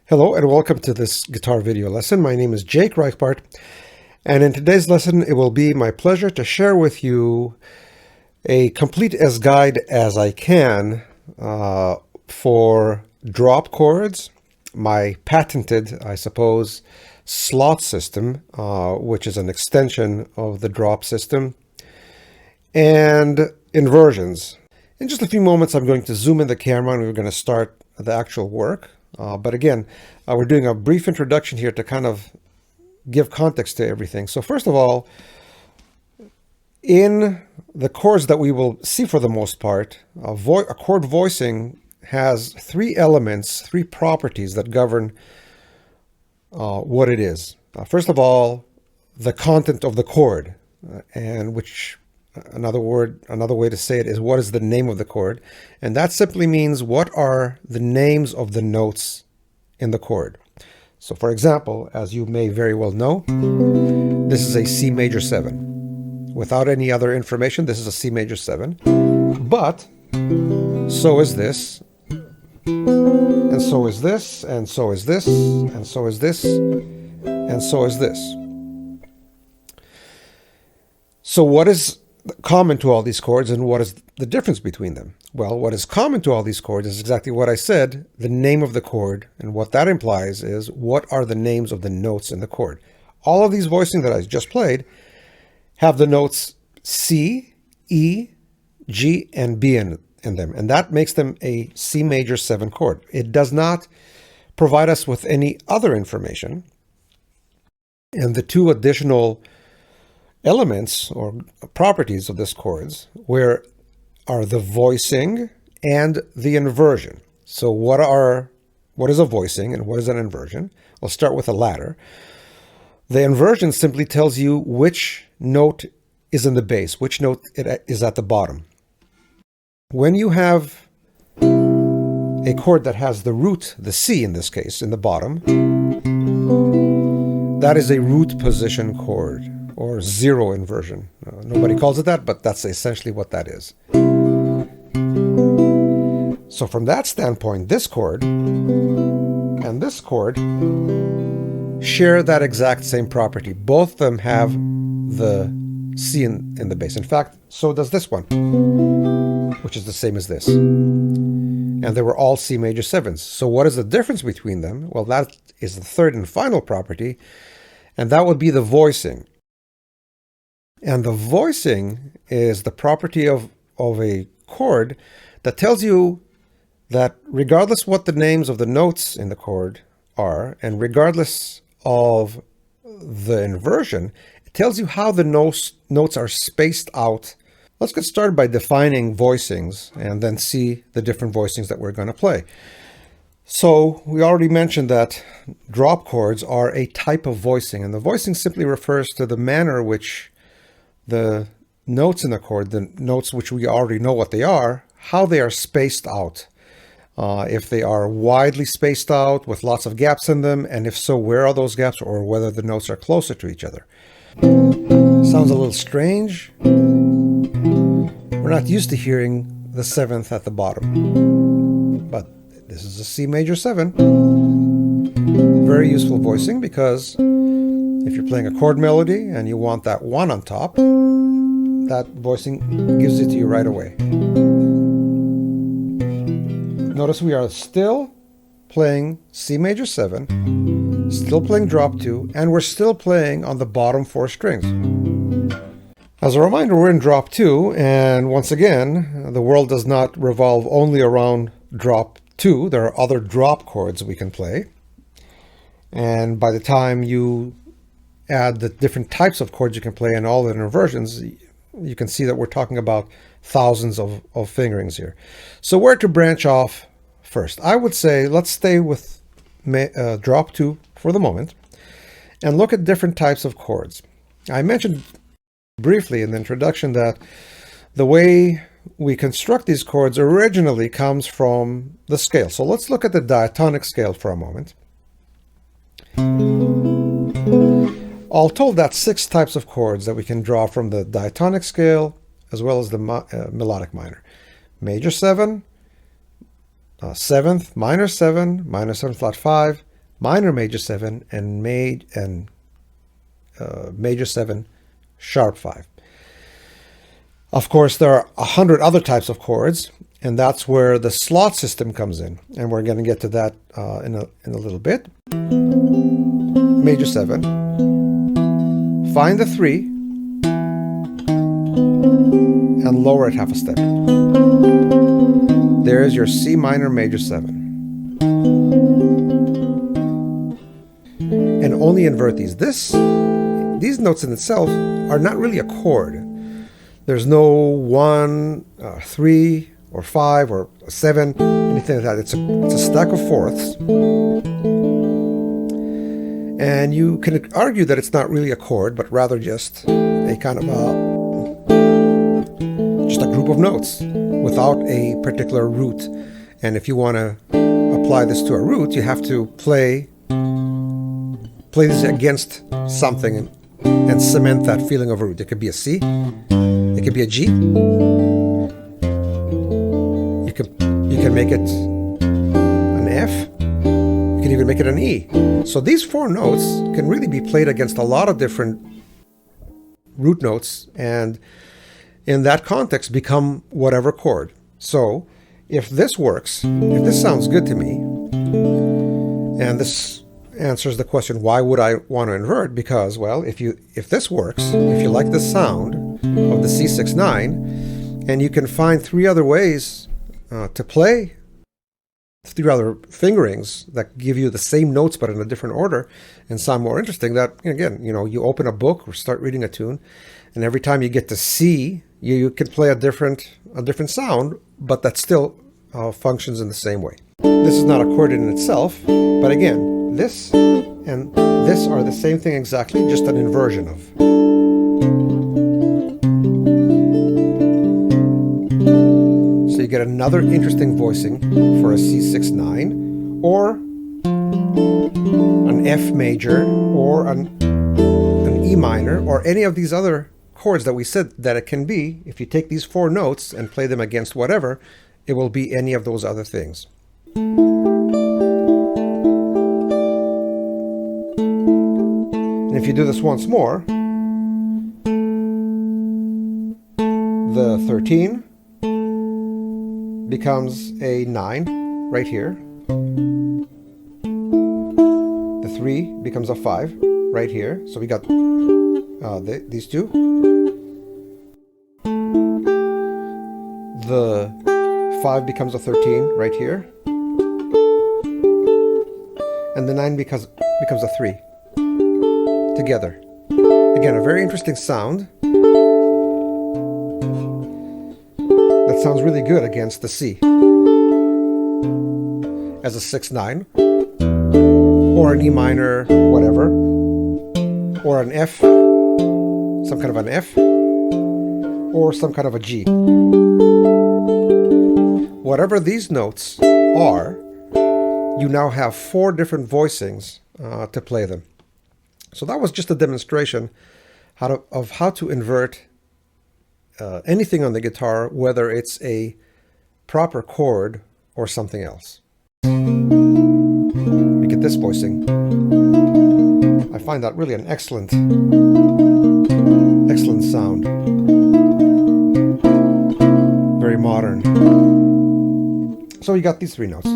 Hello and welcome to this guitar video lesson. My name is Jake Reichbart, and in today's lesson it will be my pleasure to share with you a complete as guide as I can for drop chords, my patented, I suppose, slot system, which is an extension of the drop system, and inversions. In just a few moments I'm going to zoom in the camera and we're going to start the actual work. But again, we're doing a brief introduction here to kind of give context to everything. So first of all, in the chords that we will see for the most part, a chord voicing has three elements, three properties that govern what it is. First of all, the content of the chord, and which another way to say it is what is the name of the chord, and that simply means what are the names of the notes in the chord. So for example, as you may very well know, this is a C major 7. Without any other information, this is a C major 7, but so is this, and so is this, and so is this, and so is this, and so is this. So what is common to all these chords, and what is the difference between them? Well, what is common to all these chords is exactly what I said, the name of the chord, and what that implies is what are the names of the notes in the chord. All of these voicings that I just played have the notes C, E, G, and B in them, and that makes them a C major 7 chord. It does not provide us with any other information, and the two additional elements or properties of this chords are the voicing and the inversion. So what is a voicing and what is an inversion? I'll start with the latter. The inversion simply tells you which note is in the bass, which note is at the bottom. When you have a chord that has the root, the C in this case, in the bottom, that is a root position chord, or zero inversion. Nobody calls it that, but that's essentially what that is. So from that standpoint, this chord and this chord share that exact same property. Both of them have the C in the bass. In fact, so does this one, which is the same as this. And they were all C major 7s. So what is the difference between them? Well, that is the third and final property, and that would be the voicing. And the voicing is the property of a chord that tells you that regardless what the names of the notes in the chord are, and regardless of the inversion, it tells you how the notes are spaced out. Let's get started by defining voicings and then see the different voicings that we're going to play. So we already mentioned that drop chords are a type of voicing, and the voicing simply refers to the manner which the notes in the chord, the notes which we already know what they are, how they are spaced out. If they are widely spaced out with lots of gaps in them, and if so, where are those gaps, or whether the notes are closer to each other. Sounds a little strange. We're not used to hearing the 7th at the bottom, but this is a C major 7. Very useful voicing, because if you're playing a chord melody and you want that 1 on top, that voicing gives it to you right away. Notice we are still playing C major 7, still playing drop 2, and we're still playing on the bottom 4 strings. As a reminder, we're in drop 2, and once again, the world does not revolve only around drop 2. There are other drop chords we can play. And by the time you add the different types of chords you can play and all the inversions, you can see that we're talking about thousands of fingerings here. So where to branch off first? I would say let's stay with drop 2 for the moment and look at different types of chords. I mentioned briefly in the introduction that the way we construct these chords originally comes from the scale. So let's look at the diatonic scale for a moment. All told, that's 6 types of chords that we can draw from the diatonic scale as well as the melodic minor. Major 7, 7th, minor 7 flat 5, minor major 7, and major 7, sharp 5. Of course, there are 100 other types of chords, and that's where the slot system comes in, and we're going to get to that in a little bit. Major 7, find the 3, and lower it half a step. There's your C minor major 7. And only invert these. These notes in itself are not really a chord. There's no 1, 3, or 5, or 7, anything like that. It's a stack of fourths. And you can argue that it's not really a chord, but rather just a kind of just a group of notes without a particular root. And if you want to apply this to a root, you have to play this against something and cement that feeling of a root. It could be a C, it could be a G. You can make it an F. You can even make it an E. So these 4 notes can really be played against a lot of different root notes, and in that context become whatever chord. So if this works, if this sounds good to me, and this answers the question, why would I want to invert? Because, well, if this works, if you like the sound of the C6-9, and you can find 3 other ways to play, 3 other fingerings that give you the same notes but in a different order and sound more interesting, that, again, you open a book or start reading a tune, and every time you get to C, you can play a different sound, but that still functions in the same way. This is not a chord in itself, but again, this and this are the same thing exactly, just an inversion of. So you get another interesting voicing for a C6-9, or an F major, or an E minor, or any of these other chords that we said that it can be. If you take these 4 notes and play them against whatever, it will be any of those other things. And if you do this once more, the 13 becomes a 9 right here. The 3 becomes a 5 right here. So we got these 2. The 5 becomes a 13 right here. And the 9 becomes a 3 together. Again, a very interesting sound that sounds really good against the C as a 6-9, or an E minor, whatever, or an F, some kind of an F, or some kind of a G. Whatever these notes are, you now have 4 different voicings to play them. So that was just a demonstration of how to invert anything on the guitar, whether it's a proper chord or something else. We get this voicing. I find that really an excellent sound. Very modern. So you got these 3 notes.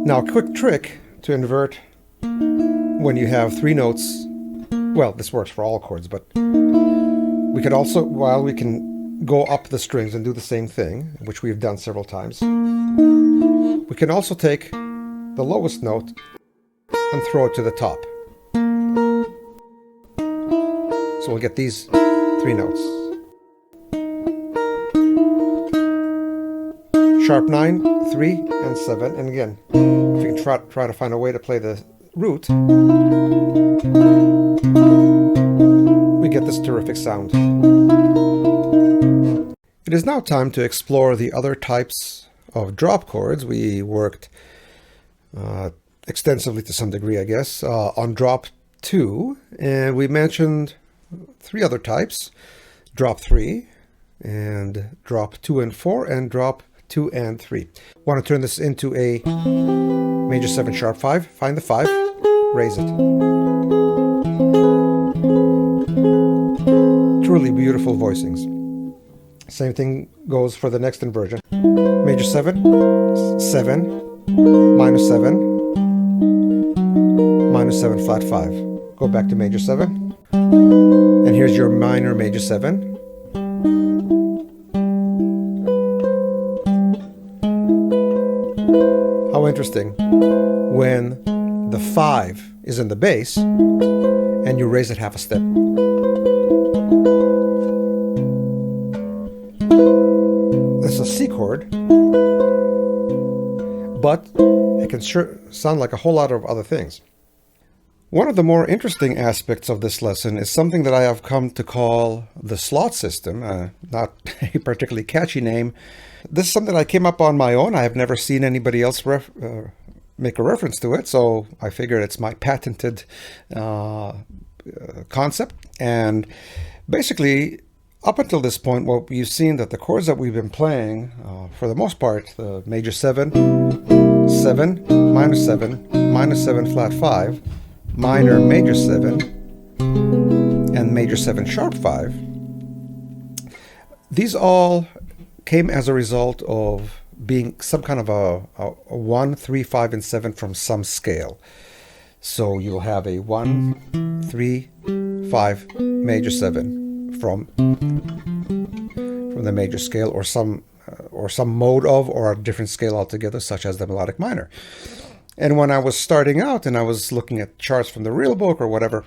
Now, a quick trick to invert when you have 3 notes. Well, this works for all chords, but we could also, while we can go up the strings and do the same thing, which we've done several times, we can also take the lowest note and throw it to the top. So we'll get these 3 notes. Sharp 9, 3, and 7. And again, if you can try to find a way to play the root, we get this terrific sound. It is now time to explore the other types of drop chords. We worked extensively, to some degree, I guess, on drop 2, and we mentioned 3 other types: drop 3, and drop 2 and 4, and drop 2 and 3. I want to turn this into a major 7 sharp 5, find the 5, raise it. Truly beautiful voicings. Same thing goes for the next inversion. Major 7, 7, minus 7, minus 7 flat 5. Go back to major 7. And here's your minor major 7. How interesting. When the 5 is in the bass and you raise it half a step. This is a C chord, but it can sure sound like a whole lot of other things. One of the more interesting aspects of this lesson is something that I have come to call the slot system, not a particularly catchy name. This is something I came up on my own. I have never seen anybody else make a reference to it, so I figured it's my patented concept. And basically, up until this point, what you've seen that the chords that we've been playing, for the most part, the major 7, 7, minus 7, minus 7 flat 5, minor major 7, and major 7 sharp 5, these all came as a result of being some kind of a 1, 3, 5, and 7 from some scale. So you'll have a 1, 3, 5, major 7 from the major scale, or some mode of, or a different scale altogether, such as the melodic minor. And when I was starting out and I was looking at charts from the real book or whatever,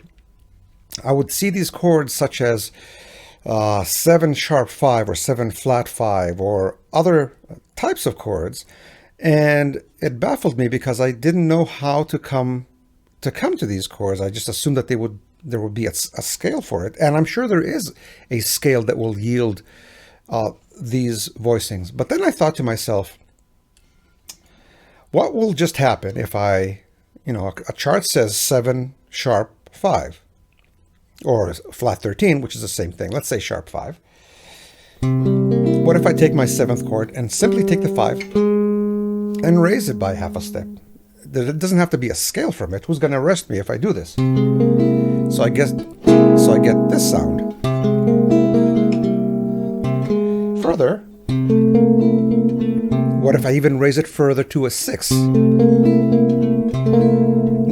I would see these chords such as 7 sharp 5 or 7 flat 5 or other types of chords, and it baffled me because I didn't know how to come to these chords. I just assumed that there would be a scale for it, and I'm sure there is a scale that will yield these voicings. But then I thought to myself, what will just happen if a chart says 7 sharp 5 or flat 13, which is the same thing. Let's say sharp 5. What if I take my 7th chord and simply take the 5 and raise it by half a step? There doesn't have to be a scale from it. Who's going to arrest me if I do this? So I get this sound. Further, what if I even raise it further to a 6? And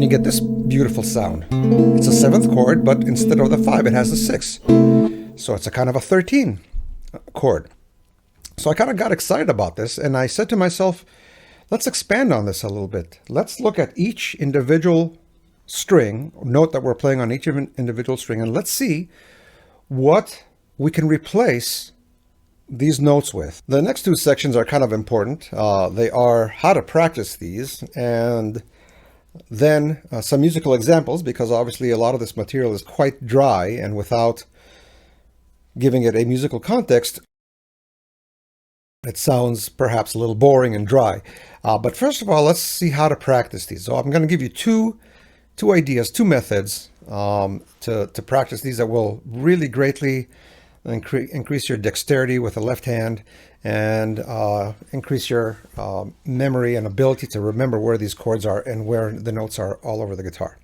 you get this beautiful sound. It's a 7th chord, but instead of the 5, it has a 6. So it's a kind of a 13 chord. So I kind of got excited about this, and I said to myself, let's expand on this a little bit. Let's look at each individual string, note that we're playing on each individual string, and let's see what we can replace these notes with. The next two sections are kind of important. They are how to practice these, and then some musical examples, because obviously a lot of this material is quite dry, and without giving it a musical context, it sounds perhaps a little boring and dry. But first of all, let's see how to practice these. So I'm going to give you two ideas, two methods to practice these that will really greatly increase your dexterity with the left hand and increase your memory and ability to remember where these chords are and where the notes are all over the guitar.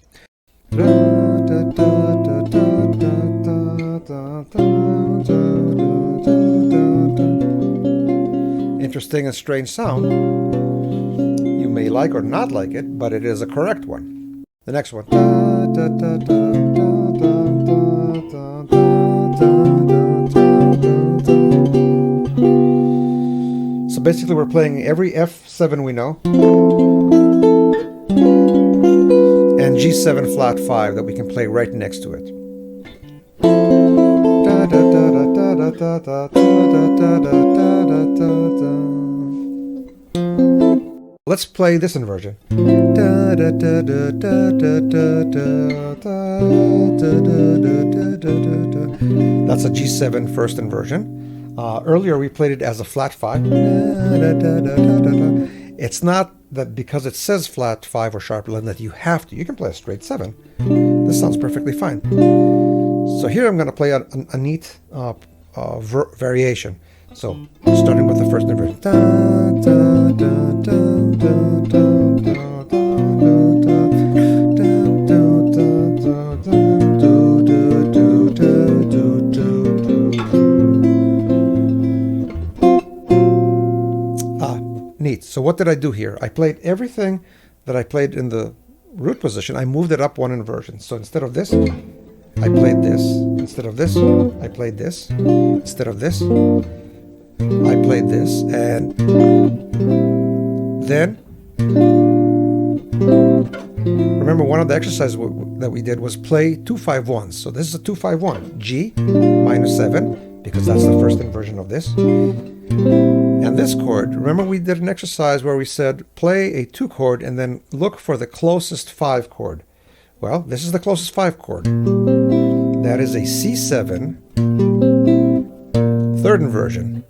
Interesting and strange sound. You may like or not like it, but it is a correct one. The next one. So basically we're playing every F7 we know and G7 flat 5 that we can play right next to it. Let's play this inversion. That's a G7 first inversion. Earlier we played it as a flat 5. It's not that because it says flat 5 or sharp 11 that you have to. You can play a straight 7. This sounds perfectly fine. So here I'm going to play a neat variation. So starting with the first inversion. So what did I do here? I played everything that I played in the root position. I moved it up one inversion. So instead of this, I played this. Instead of this, I played this. Instead of this, I played this. And then, remember, one of the exercises that we did was play 2-5-1s. So this is a 2-5-1. G minus 7, because that's the first inversion of this. And this chord, remember we did an exercise where we said play a 2 chord and then look for the closest 5 chord. Well, this is the closest 5 chord. That is a C7 third inversion.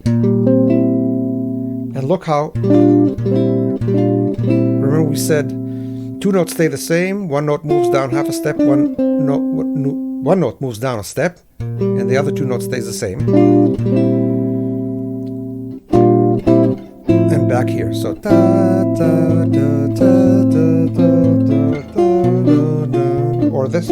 And look how, remember we said 2 notes stay the same, 1 note moves down half a step, one note moves down a step, and the other 2 notes stays the same. And back here, so da da da da da da da, or this.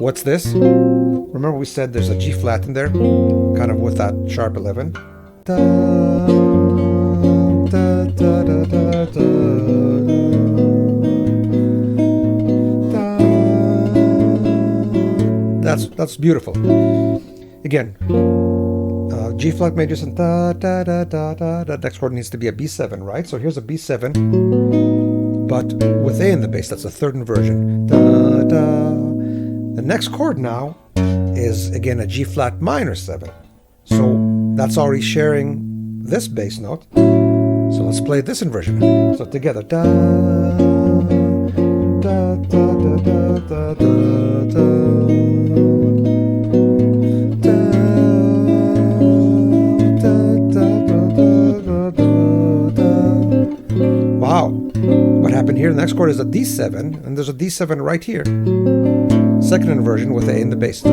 What's this? Remember we said there's a G flat in there, kind of with that sharp 11. Da, da, da, da, da, da. That's beautiful. Again, G flat major and da da da da da. That next chord needs to be a B7, right? So here's a B7, but with A in the bass. That's a third inversion. Da da. The next chord now is again a G flat minor 7. So that's already sharing this bass note. So let's play this inversion. So together, da da da da da da da. Wow, what happened here? The next chord is a D7, and there's a D7 right here. Second inversion with A in the bass.